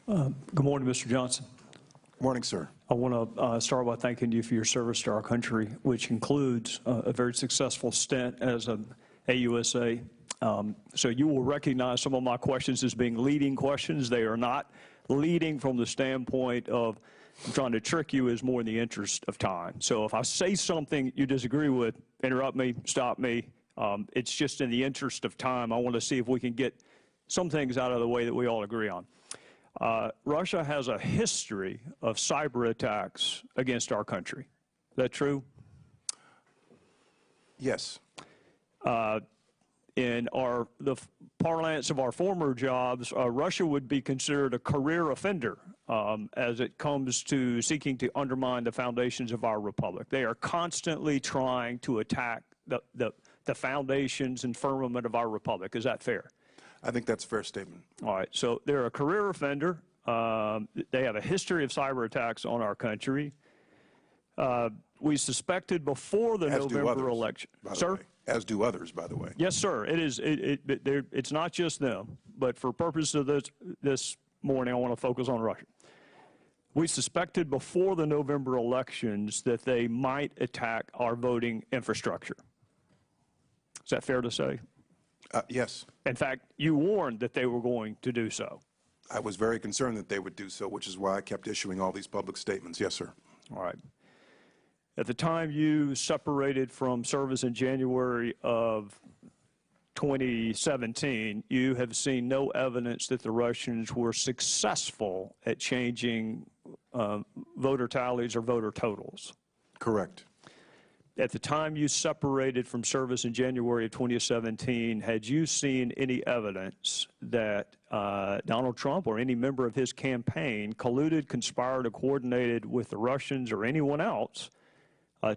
Good morning, Mr. Johnson. Morning, sir. I want to start by thanking you for your service to our country, which includes a very successful stint as an AUSA. So you will recognize some of my questions as being leading questions. They are not leading from the standpoint of trying to trick you, is more in the interest of time. So if I say something you disagree with, interrupt me, stop me. It's just in the interest of time. I want to see if we can get some things out of the way that we all agree on. Russia has a history of cyber attacks against our country. Is that true? Yes. In the parlance of our former jobs, Russia would be considered a career offender as it comes to seeking to undermine the foundations of our republic. They are constantly trying to attack the foundations and firmament of our republic. Is that fair? I think that's a fair statement. All right. So they're a career offender. They have a history of cyber attacks on our country. We suspected before the November election. Sir? As do others, by the way. Yes, sir. It is. It's not just them. But for purposes of this morning, I want to focus on Russia. We suspected before the November elections that they might attack our voting infrastructure. Is that fair to say? Yes. In fact, you warned that they were going to do so. I was very concerned that they would do so, which is why I kept issuing all these public statements. Yes, sir. All right. At the time you separated from service in January of 2017, you have seen no evidence that the Russians were successful at changing voter tallies or voter totals. Correct. At the time you separated from service in January of 2017, had you seen any evidence that Donald Trump or any member of his campaign colluded, conspired, or coordinated with the Russians or anyone else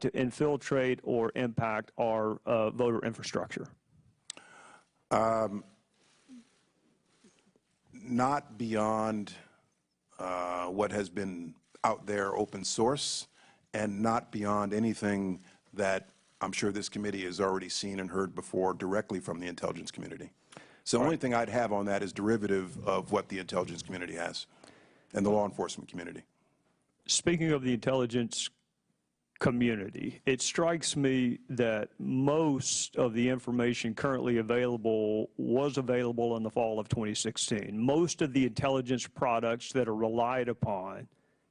to infiltrate or impact our voter infrastructure? Not beyond what has been out there open source, and not beyond anything that I'm sure this committee has already seen and heard before directly from the intelligence community. So the only thing I'd have on that is derivative of what the intelligence community has and the law enforcement community. Speaking of the intelligence community, it strikes me that most of the information currently available was available in the fall of 2016. Most of the intelligence products that are relied upon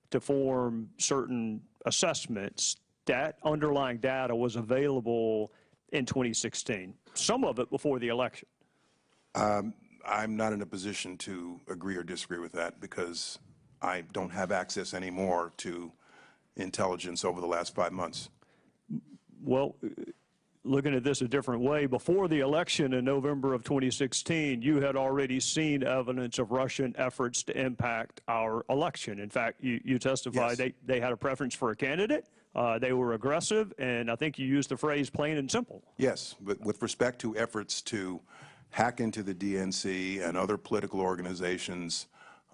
to form certain assessments, that underlying data was available in 2016, some of it before the election. I'm not in a position to agree or disagree with that because I don't have access anymore to intelligence over the last 5 months. Well, looking at this a different way, before the election in November of 2016, you had already seen evidence of Russian efforts to impact our election. In fact, you testified they had a preference for a candidate. They were aggressive, and I think you used the phrase plain and simple. Yes, but with respect to efforts to hack into the DNC and other political organizations,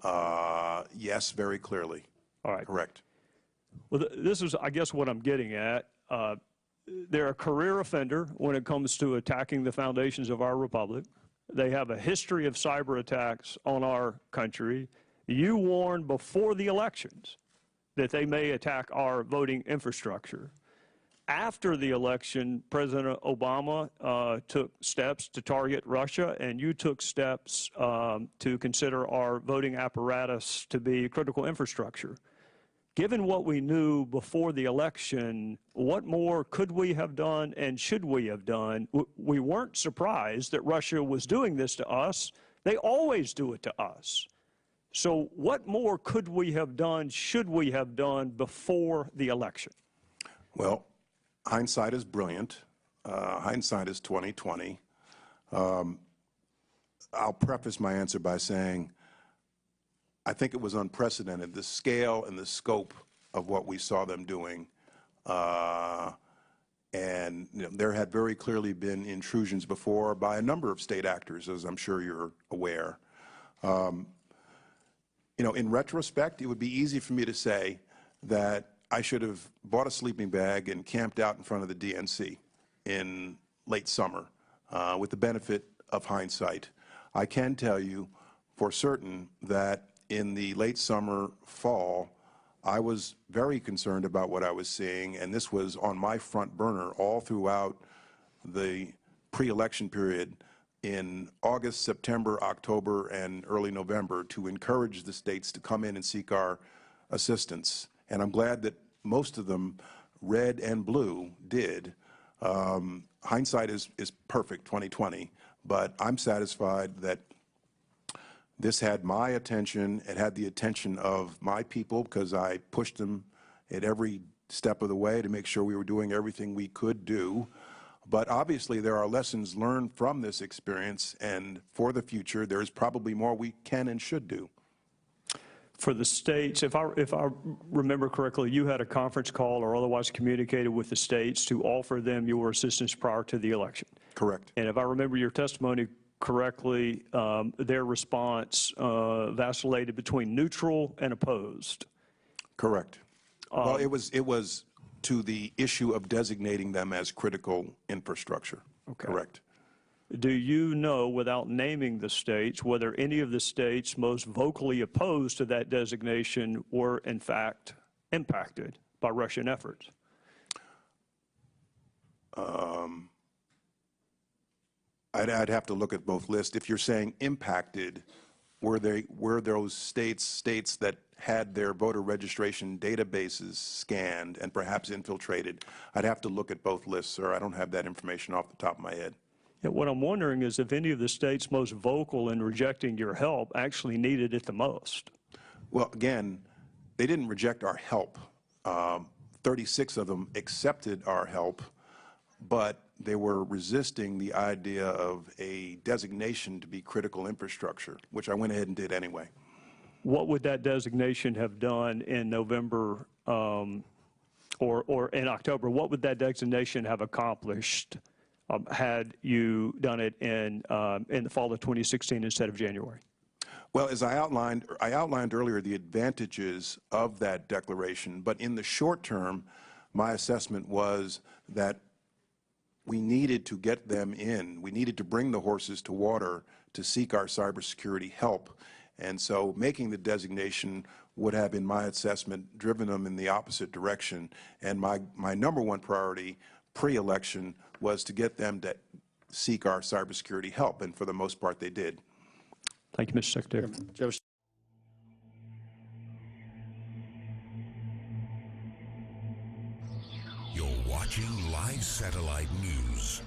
yes, very clearly. All right. Correct. Well, this is, I guess, what I'm getting at. They're a career offender when it comes to attacking the foundations of our republic. They have a history of cyber attacks on our country. You warned before the elections that they may attack our voting infrastructure. After the election, President Obama took steps to target Russia, and you took steps to consider our voting apparatus to be critical infrastructure. Given what we knew before the election, what more could we have done and should we have done? We weren't surprised that Russia was doing this to us. They always do it to us. So what more could we have done, should we have done before the election? Well, hindsight is brilliant. Hindsight is 20/20. I'll preface my answer by saying I think it was unprecedented, the scale and the scope of what we saw them doing. And there had very clearly been intrusions before by a number of state actors, as I'm sure you're aware. In retrospect, it would be easy for me to say that I should have bought a sleeping bag and camped out in front of the DNC in late summer. With the benefit of hindsight, I can tell you for certain that in the late summer, fall, I was very concerned about what I was seeing, and this was on my front burner all throughout the pre-election period in August, September, October, and early November to encourage the states to come in and seek our assistance. And I'm glad that most of them, red and blue, did. Hindsight is perfect, 2020, but I'm satisfied that this had my attention. It had the attention of my people because I pushed them at every step of the way to make sure we were doing everything we could do. But obviously there are lessons learned from this experience, and for the future there's probably more we can and should do. For the states, if I remember correctly, you had a conference call or otherwise communicated with the states to offer them your assistance prior to the election. Correct. And if I remember your testimony correctly, their response vacillated between neutral and opposed. Correct. Well, it was to the issue of designating them as critical infrastructure. Okay. Correct. Do you know, without naming the states, whether any of the states most vocally opposed to that designation were in fact impacted by Russian efforts? I'd have to look at both lists. If you're saying impacted, were those states that had their voter registration databases scanned and perhaps infiltrated? I'd have to look at both lists, sir. I don't have that information off the top of my head. Yeah, what I'm wondering is if any of the states most vocal in rejecting your help actually needed it the most. Well, again, they didn't reject our help. 36 of them accepted our help, but they were resisting the idea of a designation to be critical infrastructure, which I went ahead and did anyway. What would that designation have done in November or in October? What would that designation have accomplished had you done it in the fall of 2016 instead of January? Well, as I outlined earlier the advantages of that declaration, but in the short term, my assessment was that we needed to get them in. We needed to bring the horses to water to seek our cybersecurity help. And so making the designation would have, in my assessment, driven them in the opposite direction. And my number one priority pre-election was to get them to seek our cybersecurity help, and for the most part they did. Thank you, Mr. Secretary. You're watching Live Satellite News.